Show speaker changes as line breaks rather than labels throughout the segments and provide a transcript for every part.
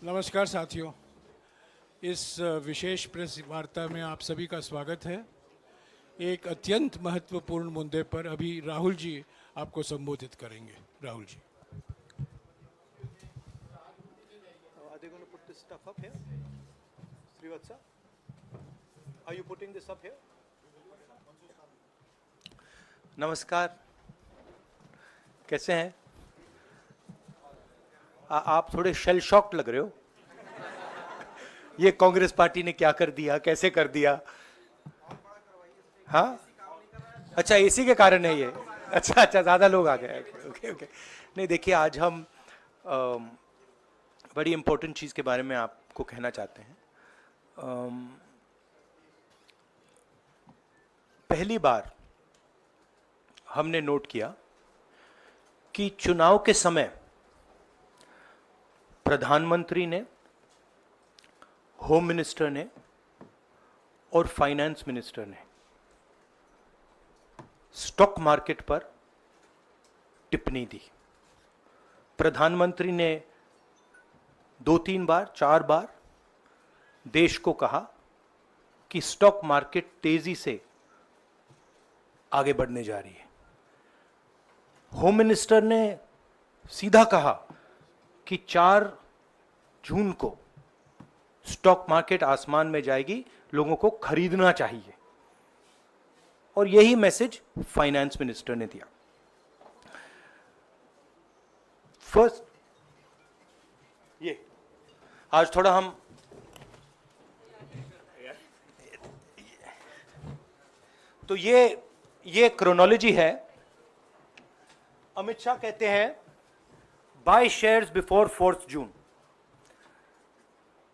नमस्कार साथियों, इस विशेष प्रेस वार्ता में आप सभी का स्वागत है। एक अत्यंत महत्वपूर्ण मुद्दे पर अभी राहुल जी आपको संबोधित करेंगे। Rahul ji.
Are they going to put this stuff up here? Srivatsa? Are you putting this up here? नमस्कार, कैसे हैं? आप थोड़े शेल शॉक्ड लग रहे हो। ये कांग्रेस पार्टी ने क्या कर दिया, कैसे कर दिया? हाँ, अच्छा एसी के कारण है ये। अच्छा ज्यादा लोग आ गए। ओके। नहीं देखिए, आज हम बड़ी इंपॉर्टेंट चीज के बारे में आपको कहना चाहते हैं। पहली बार हमने नोट किया कि चुनाव के समय प्रधानमंत्री ने, होम मिनिस्टर ने और फाइनेंस मिनिस्टर ने स्टॉक मार्केट पर टिप्पणी दी। प्रधानमंत्री ने 2-3 बार, 4 बार देश को कहा कि स्टॉक मार्केट तेजी से आगे बढ़ने जा रही है। होम मिनिस्टर ने सीधा कहा कि 4 जून को स्टॉक मार्केट आसमान में जाएगी, लोगों को खरीदना चाहिए। और यही मैसेज फाइनेंस मिनिस्टर ने दिया। फर्स्ट, ये आज थोड़ा हम तो ये क्रोनोलॉजी है। अमित शाह कहते हैं बाय शेयर्स बिफोर 4 जून।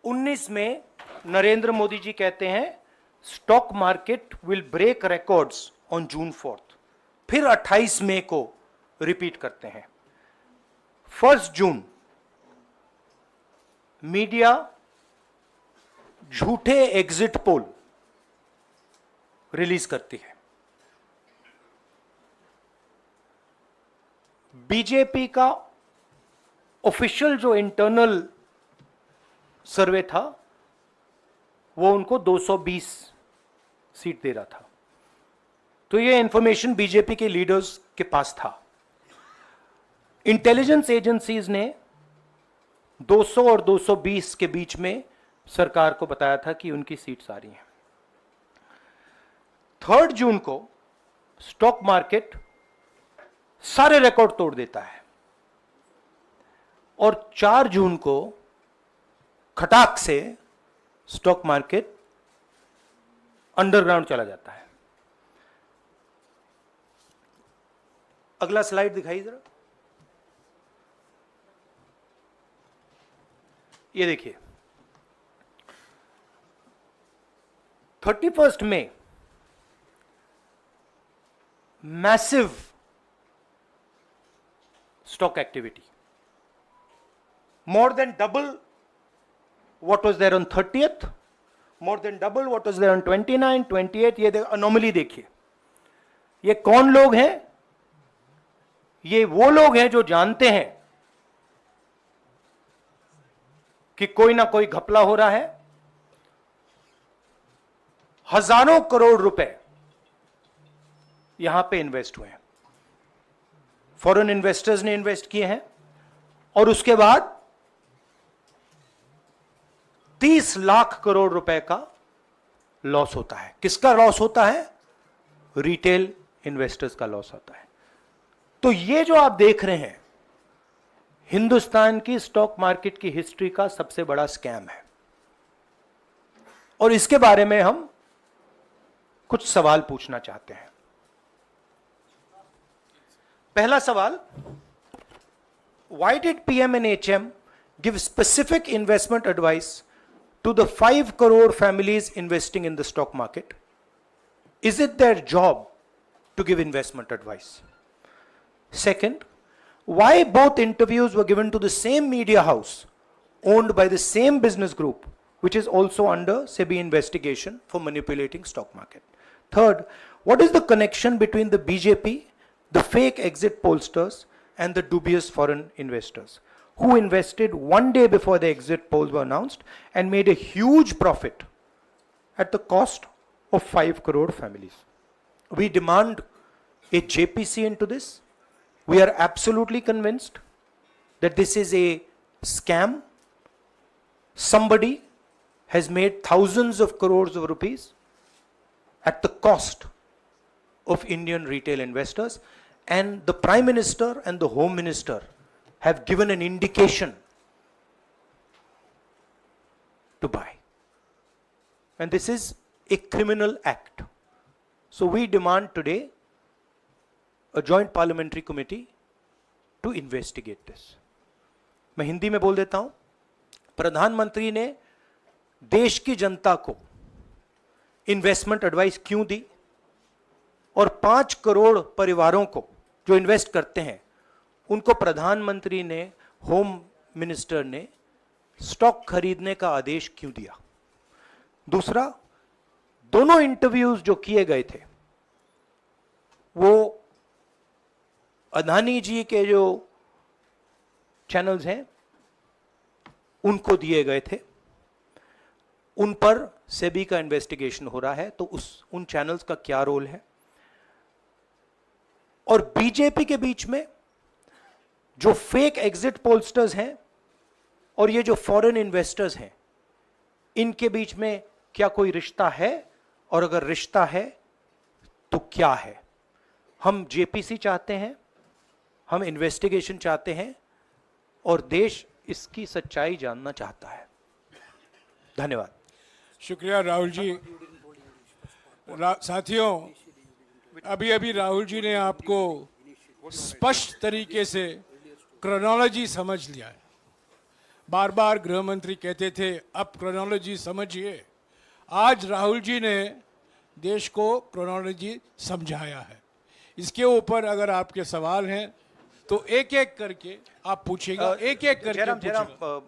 19 में नरेंद्र मोदी जी कहते हैं stock market will break records on June 4। फिर 28 मई को रिपीट करते हैं। 1 जून मीडिया झूठे एग्जिट पोल रिलीज करती है। बीजेपी का ऑफिशियल जो इंटरनल सर्वे था वो उनको 220 सीट दे रहा था। तो ये इंफॉर्मेशन बीजेपी के लीडर्स के पास था। इंटेलिजेंस एजेंसीज ने 200 और 220 के बीच में सरकार को बताया था कि उनकी सीट्स आ रही हैं। 3 जून को स्टॉक मार्केट सारे रिकॉर्ड तोड़ देता है और 4 जून को खटाक से स्टॉक मार्केट अंडरग्राउंड चला जाता है। अगला स्लाइड दिखाइए जरा। ये देखिए, 31 मई massive stock activity, more than double what was there on 30th, more than double what was there on 29, 28। ये अनोमली देखिए। ये कौन लोग हैं? ये वो लोग हैं जो जानते हैं कि कोई ना कोई घपला हो रहा है। हजारों करोड़ रुपए यहां पे इन्वेस्ट हुए हैं, फॉरेन इन्वेस्टर्स ने इन्वेस्ट किए हैं। और उसके बाद 30 लाख करोड़ रुपए का लॉस होता है। किसका लॉस होता है? रिटेल इन्वेस्टर्स का लॉस होता है। तो ये जो आप देख रहे हैं, हिंदुस्तान की स्टॉक मार्केट की हिस्ट्री का सबसे बड़ा स्कैम है। और इसके बारे में हम कुछ सवाल पूछना चाहते हैं। पहला सवाल, why did PM&HM give specific investment advice to the 5 crore families investing in the stock market? Is it their job to give investment advice? Second, why both interviews were given to the same media house owned by the same business group, which is also under SEBI investigation for manipulating stock market? Third, what is the connection between the BJP, the fake exit pollsters, and the dubious foreign investors? who invested one day before the exit polls were announced and made a huge profit at the cost of 5 crore families. We demand a JPC into this. We are absolutely convinced that this is a scam. Somebody has made thousands of crores of rupees at the cost of Indian retail investors, and the Prime Minister and the Home Minister have given an indication to buy. And this is a criminal act. So we demand today a joint parliamentary committee to investigate this. मैं हिंदी में बोल देता हूं. प्रधानमंत्री ने देश की जनता को इन्वेस्टमेंट एडवाइस क्यों दी, और 5 करोड़ परिवारों को जो इन्वेस्ट करते हैं उनको प्रधानमंत्री ने, होम मिनिस्टर ने स्टॉक खरीदने का आदेश क्यों दिया. दूसरा, दोनों इंटरव्यूज जो किए गए थे वो अदानी जी के जो चैनल्स हैं उनको दिए गए थे. उन पर सेबी का इन्वेस्टिगेशन हो रहा है, तो उन चैनल्स का क्या रोल है. और बीजेपी के बीच में जो फेक एग्जिट पोलस्टर्स हैं और ये जो फॉरेन इन्वेस्टर्स हैं, इनके बीच में क्या कोई रिश्ता है, और अगर रिश्ता है तो क्या है. हम जेपीसी चाहते हैं, हम इन्वेस्टिगेशन चाहते हैं, और देश इसकी सच्चाई जानना चाहता है. धन्यवाद.
शुक्रिया राहुल जी. साथियों, अभी अभी राहुल जी ने आपको स्पष्ट तरीके से क्रोनोलॉजी समझ लिया है. बार बार गृह मंत्री कहते थे अब क्रोनोलॉजी समझिए. आज राहुल जी ने देश को क्रोनोलॉजी समझाया है. इसके ऊपर अगर आपके सवाल हैं तो एक एक करके आप पूछेगा, एक एक करके पूछेगा.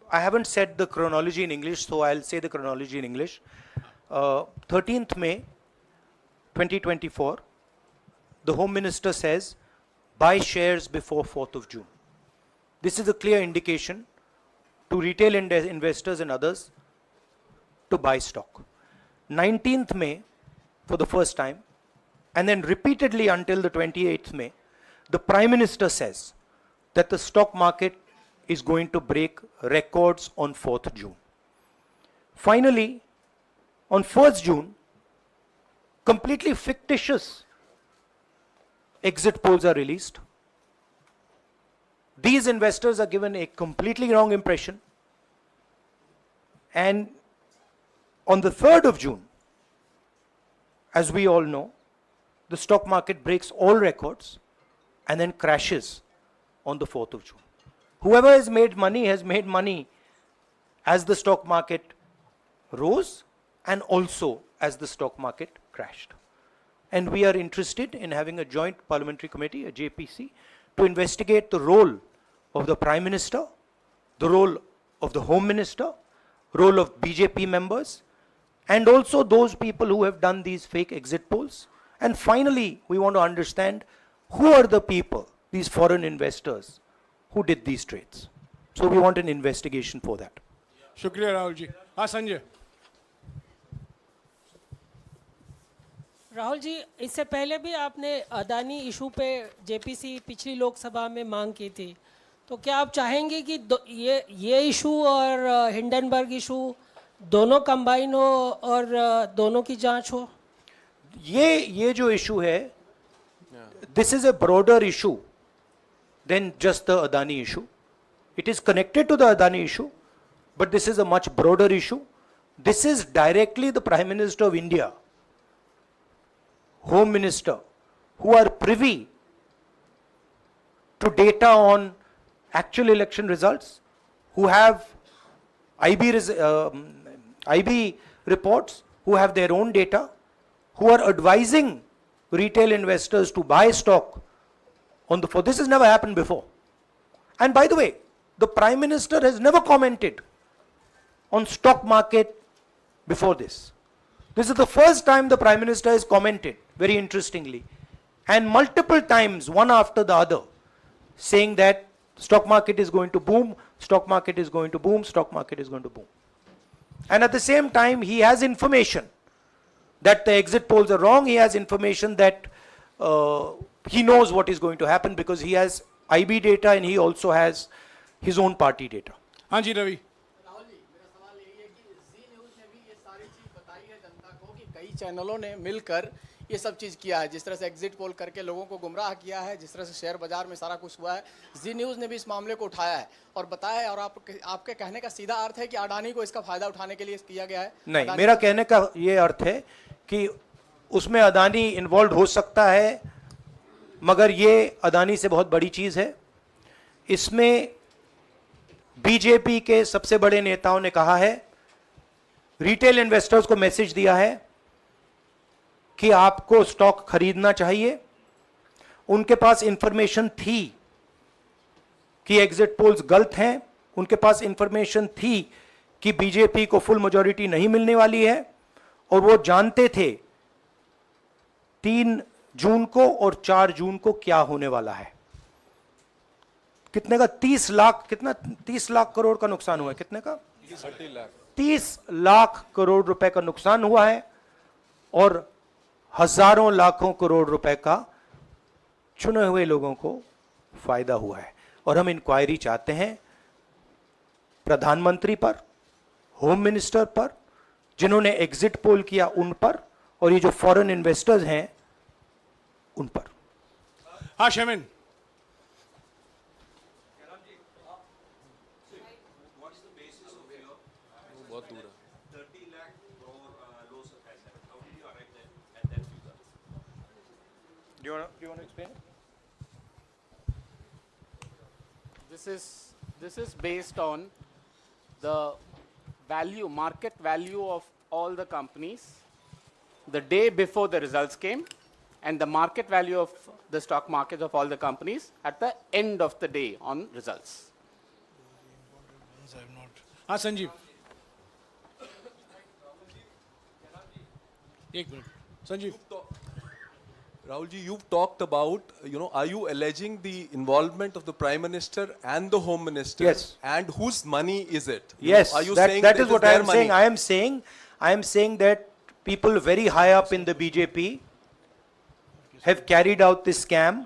I haven't said the chronology in English, so I'll say the chronology in English. 13th May 2024, the Home Minister says, buy shares before 4th of June. This is a clear indication to retail investors and others to buy stock. 19th May, for the first time, and then repeatedly until the 28th May, the Prime Minister says that the stock market is going to break records on 4th June. Finally, on 1st June, completely fictitious exit polls are released. These investors are given a completely wrong impression. And on the 3rd of June, as we all know, the stock market breaks all records and then crashes on the 4th of June. Whoever has made money as the stock market rose and also as the stock market crashed. And we are interested in having a joint parliamentary committee, a JPC, to investigate the role of the Prime Minister, the role of the Home Minister, role of BJP members, and also those people who have done these fake exit polls. And finally, we want to understand who are the people, these foreign investors, who did these trades. So we want an investigation for that.
शुक्रिया राहुल जी. हाँ संजय.
राहुल जी, इससे पहले भी आपने Adani issue पे JPC पिछली लोकसभा में मांग की थी, तो क्या आप चाहेंगे कि ये इशू और हिंडनबर्ग इशू दोनों कंबाइन हो और दोनों की जांच हो?
ये जो इशू है, this is a broader issue than just the Adani issue. It is connected to the Adani issue, but this is a much broader issue. This is directly the Prime Minister of India, Home Minister, who are privy to data on actual election results, who have IB reports, who have their own data, who are advising retail investors to buy stock on the 4th. This has never happened before. And by the way, the Prime Minister has never commented on stock market before this. This is the first time the Prime Minister has commented, very interestingly, and multiple times, one after the other, saying that stock market is going to boom, stock market is going to boom, stock market is going to boom. And at the same time, he has information that the exit polls are wrong. He has information that he knows what is going to happen because he has IB data and he also has his own party data.
हाँ जी रवि।
राहुल जी, मेरा सवाल यही है कि जी news ने भी ये सारी चीज़ बताई है जनता को कि कई चैनलों ने मिलकर ये सब चीज़ किया है, जिस तरह से एग्जिट पोल करके लोगों को गुमराह किया है, जिस तरह से शेयर बाजार में सारा कुछ हुआ है। जी न्यूज़ ने भी इस मामले को उठाया है और बताया है, और आपके कहने का सीधा अर्थ है कि अडानी को इसका फायदा उठाने के लिए किया गया है?
नहीं, मेरा कहने का ये अर्थ है कि उसमें अडानी इन्वॉल्व हो सकता है, मगर ये अडानी से बहुत बड़ी चीज है। इसमें बीजेपी के सबसे बड़े नेताओं ने कहा है, रिटेल इन्वेस्टर्स को मैसेज दिया है कि आपको स्टॉक खरीदना चाहिए। उनके पास इंफॉर्मेशन थी कि एग्जिट पोल्स गलत हैं, उनके पास इंफॉर्मेशन थी कि बीजेपी को फुल मेजॉरिटी नहीं मिलने वाली है, और वो जानते थे 3 जून को और 4 जून को क्या होने वाला है। कितने का 30 लाख, कितना 30 लाख करोड़ का नुकसान हुआ है? कितने का 30 लाख करोड़ रुपए का नुकसान हुआ है, और हजारों लाखों करोड़ रुपए का चुने हुए लोगों को फायदा हुआ है। और हम इंक्वायरी चाहते हैं प्रधानमंत्री पर, होम मिनिस्टर पर, जिन्होंने एग्जिट पोल किया उन पर, और ये जो फॉरेन इन्वेस्टर्स हैं उन पर।
हाँ शेमिन।
Do you want to explain it?
This is based on the value, market value of all the companies the day before the results came, and the market value of the stock market of all the companies at the end of the day on results.
हाँ संजीव, एक minute Sanjeev.
Rahul ji, you've talked about, are you alleging the involvement of the Prime Minister and the Home Minister?
Yes.
And whose money is it?
Yes,
Are you
that,
saying
that
it
is what I
their
am
money?
saying. I am saying that people very high up in the BJP have carried out this scam.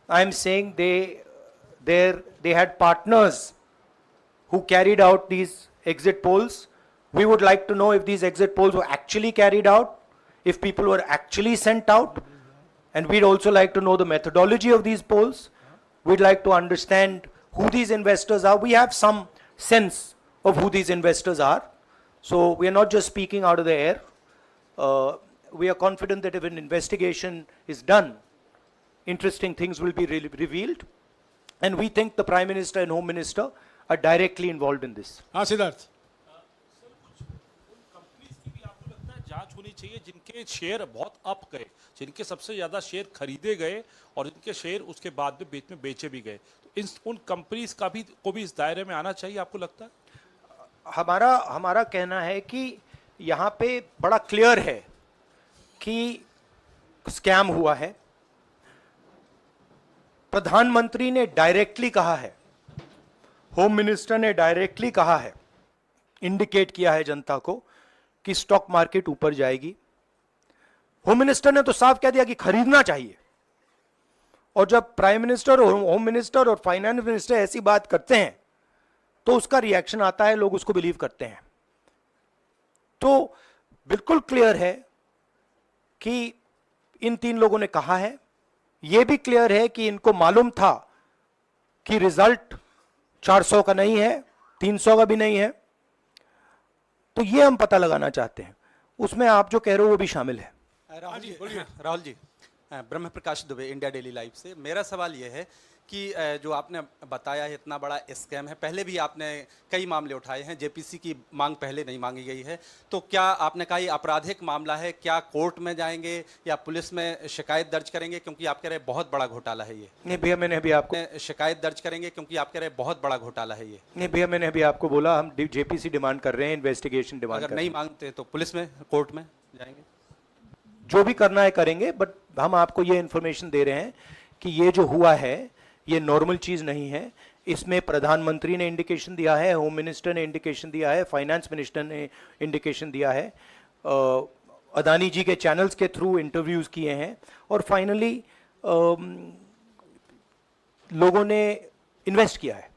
I am saying they had partners who carried out these exit polls. We would like to know if these exit polls were actually carried out, if people were actually sent out, and we'd also like to know the methodology of these polls. We'd like to understand who these investors are. We have some sense of who these investors are. So we are not just speaking out of the air. We are confident that if an investigation is done, interesting things will be revealed. And we think the Prime Minister and Home Minister are directly involved in this.
हाँ Siddharth.
Companies की भी आपको लगता है जांच होनी चाहिए जिनके शेयर बहुत अप गए, जिनके सबसे ज्यादा शेयर खरीदे गए और जिनके शेयर उसके बाद में बीच में बेचे भी गए, तो उन कंपनीज का भी को भी इस दायरे में आना चाहिए, आपको लगता है?
हमारा कहना है कि यहाँ पे बड़ा क्लियर है कि स्कैम हुआ है। प्रधानमंत्री ने डायरेक्टली कहा है, होम मिनिस्टर ने डायरेक्टली कहा है, इंडिकेट किया है जनता को कि स्टॉक मार्केट ऊपर जाएगी। होम मिनिस्टर ने तो साफ कह दिया कि खरीदना चाहिए, और जब प्राइम मिनिस्टर और होम मिनिस्टर और फाइनेंस मिनिस्टर ऐसी बात करते हैं तो उसका रिएक्शन आता है, लोग उसको बिलीव करते हैं। तो बिल्कुल क्लियर है कि इन 3 लोगों ने कहा है। यह भी क्लियर है कि इनको मालूम था कि रिजल्ट 400 का नहीं है, 300 का भी नहीं है। तो ये हम पता लगाना चाहते हैं, उसमें आप जो कह रहे हो वो भी शामिल है।
राहुल जी, ब्रह्म प्रकाश दुबे, इंडिया डेली लाइव से। मेरा सवाल यह है कि जो आपने बताया है इतना बड़ा स्कैम है, पहले भी आपने कई मामले उठाए हैं, जेपीसी की मांग पहले नहीं मांगी गई है, तो क्या आपने कहा ये आपराधिक मामला है, क्या कोर्ट में जाएंगे या पुलिस में शिकायत दर्ज करेंगे, क्योंकि आप कह रहे बहुत बड़ा घोटाला है ये?
नहीं भैया, मैंने अभी आपको
शिकायत दर्ज करेंगे क्योंकि आप कह रहे बहुत बड़ा घोटाला है ये?
नहीं भैया, मैंने अभी आपको बोला हम जेपीसी डिमांड कर रहे हैं, इन्वेस्टिगेशन डिमांड
अगर नहीं मांगते तो पुलिस में, कोर्ट में जाएंगे?
जो भी करना है करेंगे, बट हम आपको ये इंफॉर्मेशन दे रहे हैं कि ये जो हुआ है ये नॉर्मल चीज नहीं है। इसमें प्रधानमंत्री ने इंडिकेशन दिया है, होम मिनिस्टर ने इंडिकेशन दिया है, फाइनेंस मिनिस्टर ने इंडिकेशन दिया है, अदानी जी के चैनल्स के थ्रू इंटरव्यूज किए हैं, और फाइनली लोगों ने इन्वेस्ट किया है,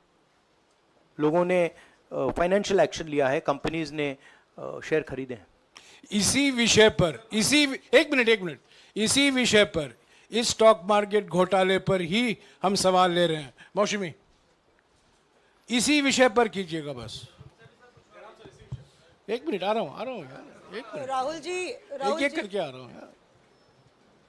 लोगों ने फाइनेंशियल एक्शन लिया है, कंपनीज ने शेयर खरीदे हैं।
इसी विषय पर, एक मिनट, इसी विषय पर, इस स्टॉक मार्केट घोटाले पर ही हम सवाल ले रहे हैं। मौसमी, इसी विषय पर कीजिएगा बस। एक मिनट, आ रहा हूं यार, एक मिनट,
राहुल जी,
एक करके आ रहा हूं यार।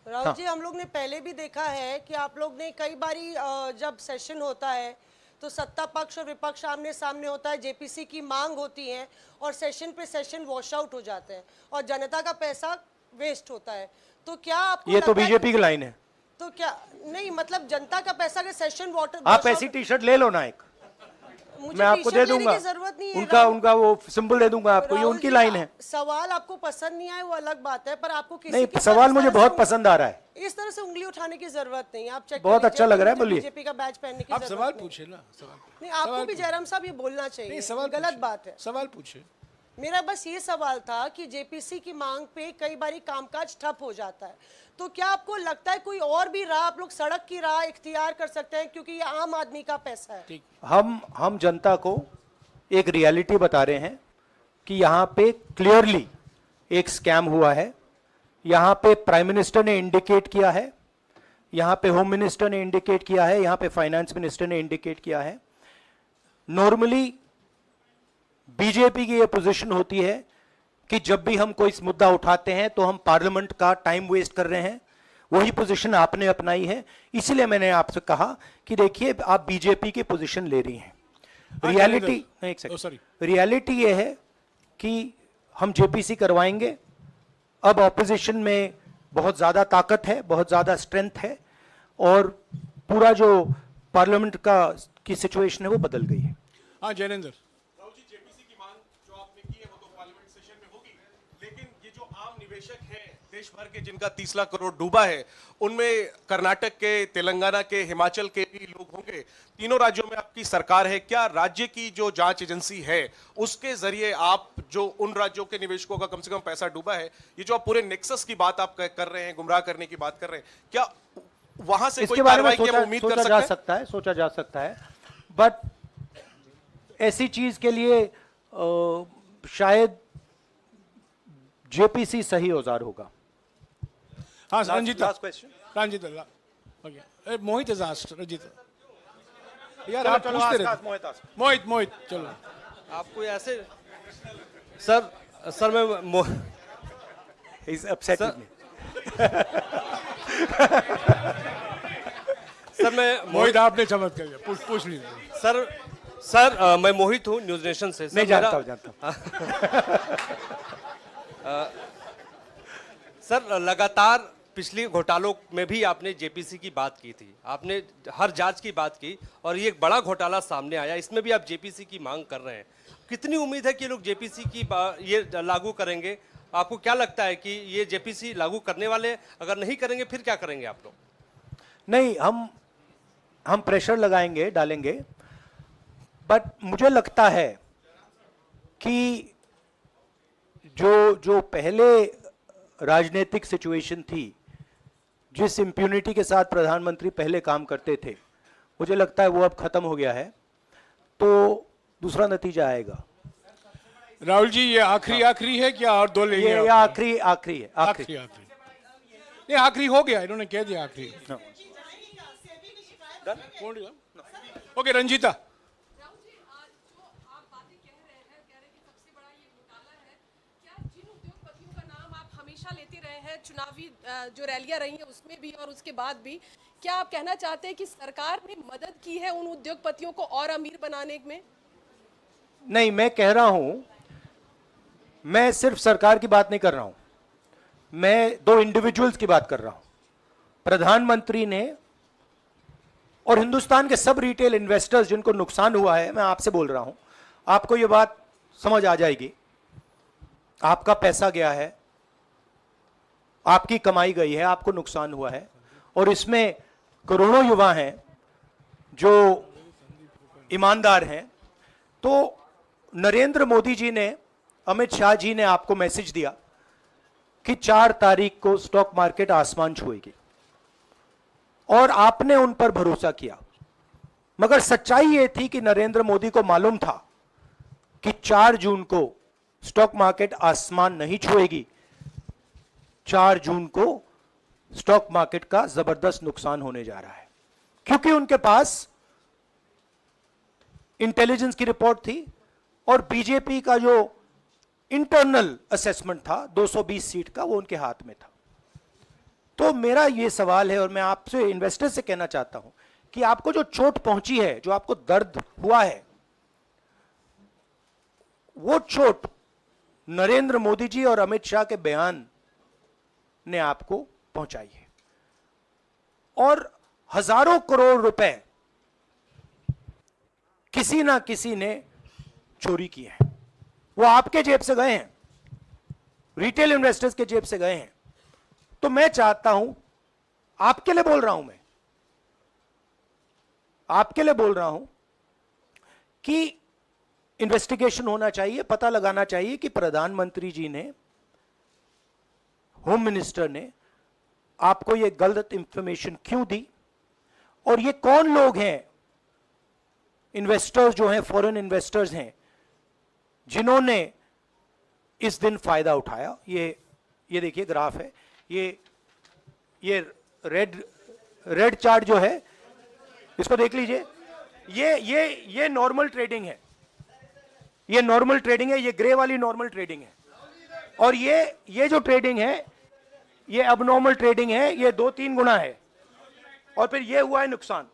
राहुल जी, हम लोग ने पहले भी देखा है कि आप लोग ने कई बारी जब सेशन होता है तो सत्ता पक्ष और विपक्ष आमने सामने होता है, जेपीसी की मांग होती है और सेशन पे सेशन वॉश आउट हो जाते हैं और जनता का पैसा वेस्ट होता है। तो क्या आपको
ये तो
लगता है
बीजेपी की लाइन है।
तो क्या नहीं, मतलब जनता का पैसा के सेशन वाटर,
आप ऐसी टी शर्ट ले लो ना एक, मैं आपको दे दूंगा,
जरूरत नहीं है।
उनका वो सिंबल दे दूंगा आपको, ये
राहुल
उनकी
जी,
लाइन है।
सवाल आपको पसंद नहीं आए वो अलग बात है, पर आपको किसी
नहीं,
के
सवाल
इस
मुझे
तरह
बहुत
से
पसंद आ रहा है।
इस तरह से उंगली उठाने की जरूरत नहीं है। आप चेक
बहुत अच्छा लग रहा है, बोलिए।
बीजेपी का बैच पहनने की
आप
जरूरत
सवाल
नहीं।
पूछे ना, सवाल
नहीं, आपको भी जयराम साहब ये बोलना चाहिए,
नहीं, सवाल
गलत
पूछिए,
बात है।
सवाल पूछे।
मेरा बस ये सवाल था कि जेपीसी की मांग पे कई बारी कामकाज ठप हो जाता है, तो क्या आपको लगता है कोई और भी राह आप लोग सड़क की राह इख्तियार कर सकते हैं, क्योंकि ये आम आदमी का पैसा है।
हम जनता को एक रियलिटी बता रहे हैं कि यहाँ पे क्लियरली एक स्कैम हुआ है। यहाँ पे प्राइम मिनिस्टर ने इंडिकेट किया है, यहाँ पे होम मिनिस्टर ने इंडिकेट किया है, यहाँ पे फाइनेंस मिनिस्टर ने इंडिकेट किया है। नॉर्मली बीजेपी की ये पोजीशन होती है कि जब भी हम कोई मुद्दा उठाते हैं तो हम पार्लियामेंट का टाइम वेस्ट कर रहे हैं। वही पोजीशन आपने अपनाई है, इसलिए मैंने आपसे कहा कि देखिए आप बीजेपी की पोजीशन ले रही हैं। रियलिटी, एक सेकंड, रियलिटी ये है कि हम जेपीसी करवाएंगे। अब ऑपोजिशन में बहुत ज्यादा ताकत है, बहुत ज्यादा स्ट्रेंथ है, और पूरा जो पार्लियामेंट की सिचुएशन है वो बदल गई है।
हाँ जैनेंद्र,
जेपीसी की मांग जो आपने की है वो तो पार्लियामेंट सेशन में होगी, लेकिन ये जो आम निवेशक हैं देश भर के जिनका 30 लाख करोड़ डूबा है, उनमें कर्नाटक के, तेलंगाना के, हिमाचल के भी लोग होंगे। तीनों राज्यों में आपकी सरकार है, क्या राज्य की जो जांच एजेंसी है उसके जरिए आप जो उन राज्यों के निवेशकों का कम से कम पैसा डूबा है, ये जो आप पूरे नेक्सस की बात आप कर रहे हैं, गुमराह करने की बात कर रहे हैं, क्या वहां से कोई कार्रवाई की हम उम्मीद कर सकते हैं?
सोचा जा सकता है, बट ऐसी चीज के लिए शायद जेपीसी सही औजार होगा।
हाँ Ranjita,
last question.
Ranjita, okay, Mohit is asked, Ranjita यार आप पूछते रहे। मोहित चलो।
आपको ऐसे सर मैं
is upset with me.
Sir मैं
मोहित आपने चमत्कार किया, पूछ लीजिए।
सर मैं मोहित हूँ, न्यूज नेशन से।
नहीं जानता हूँ।
सर लगातार पिछले घोटालों में भी आपने जेपीसी की बात की थी, आपने हर जांच की बात की, और ये एक बड़ा घोटाला सामने आया, इसमें भी आप जेपीसी की मांग कर रहे हैं। कितनी उम्मीद है कि लोग जेपीसी की ये लागू करेंगे? आपको क्या लगता है कि ये जेपीसी लागू करने वाले, अगर नहीं करेंगे फिर क्या करेंगे आप लोग?
नहीं, हम प्रेशर लगाएंगे, डालेंगे, बट मुझे लगता है कि जो पहले राजनीतिक सिचुएशन थी, जिस इम्प्यूनिटी के साथ प्रधानमंत्री पहले काम करते थे, मुझे लगता है वो अब खत्म हो गया है, तो दूसरा नतीजा आएगा।
राहुल जी ये आखिरी है क्या, और दो लेंगे?
ये आखिरी है, आखिरी।
नहीं आखिरी हो गया, इन्होंने कह दिया आखिरी। ओके रंजीता।
चुनावी जो रैलियां रही हैं उसमें भी और उसके बाद भी, क्या आप कहना चाहते हैं कि सरकार ने मदद की है उन उद्योगपतियों को और अमीर बनाने में?
नहीं, मैं कह रहा हूं, मैं सिर्फ सरकार की बात नहीं कर रहा हूं, मैं दो इंडिविजुअल्स की बात कर रहा हूं। प्रधानमंत्री ने और हिंदुस्तान के सब रिटेल इन्वेस्टर्स जिनको नुकसान हुआ है, मैं आपसे बोल रहा हूं, आपको यह बात समझ आ जाएगी। आपका पैसा गया है, आपकी कमाई गई है, आपको नुकसान हुआ है, और इसमें करोड़ों युवा हैं जो ईमानदार हैं, तो नरेंद्र मोदी जी ने, अमित शाह जी ने आपको मैसेज दिया कि 4 तारीख को स्टॉक मार्केट आसमान छुएगी और आपने उन पर भरोसा किया। मगर सच्चाई यह थी कि नरेंद्र मोदी को मालूम था कि 4 जून को स्टॉक मार्केट आसमान नहीं छुएगी। 4 जून को स्टॉक मार्केट का जबरदस्त नुकसान होने जा रहा है, क्योंकि उनके पास इंटेलिजेंस की रिपोर्ट थी और बीजेपी का जो इंटरनल असेसमेंट था 220 सीट का, वो उनके हाथ में था। तो मेरा यह सवाल है और मैं आपसे, इन्वेस्टर से कहना चाहता हूं कि आपको जो चोट पहुंची है, जो आपको दर्द हुआ है, वो चोट नरेंद्र मोदी जी और अमित शाह के बयान ने आपको पहुंचाई है। और हजारों करोड़ रुपए किसी ना किसी ने चोरी किए हैं। वो आपके जेब से गए हैं, रिटेल इन्वेस्टर्स के जेब से गए हैं। तो मैं चाहता हूं, आपके लिए बोल रहा हूं, मैं आपके लिए बोल रहा हूं कि इन्वेस्टिगेशन होना चाहिए, पता लगाना चाहिए कि प्रधानमंत्री जी ने, होम मिनिस्टर ने आपको यह गलत इंफॉर्मेशन क्यों दी और ये कौन लोग हैं, इन्वेस्टर्स जो हैं, फॉरेन इन्वेस्टर्स हैं, जिन्होंने इस दिन फायदा उठाया। ये देखिए ग्राफ है, ये रेड चार्ट जो है, इसको देख लीजिए। ये नॉर्मल ट्रेडिंग है, ये नॉर्मल ट्रेडिंग है, ये ग्रे वाली नॉर्मल ट्रेडिंग है। और ये जो ट्रेडिंग है, ये अबनॉर्मल ट्रेडिंग है, ये 2-3 गुना है। और फिर ये हुआ है नुकसान।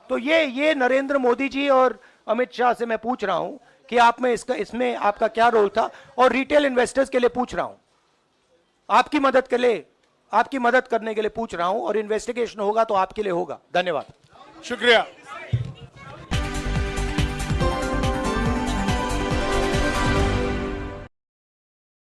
तो ये नरेंद्र मोदी जी और अमित शाह से मैं पूछ रहा हूं कि आप में इसमें आपका क्या रोल था, और रिटेल इन्वेस्टर्स के लिए पूछ रहा हूं, आपकी मदद के लिए, आपकी मदद करने के लिए पूछ रहा हूं, और इन्वेस्टिगेशन होगा तो आपके लिए होगा। धन्यवाद।
शुक्रिया।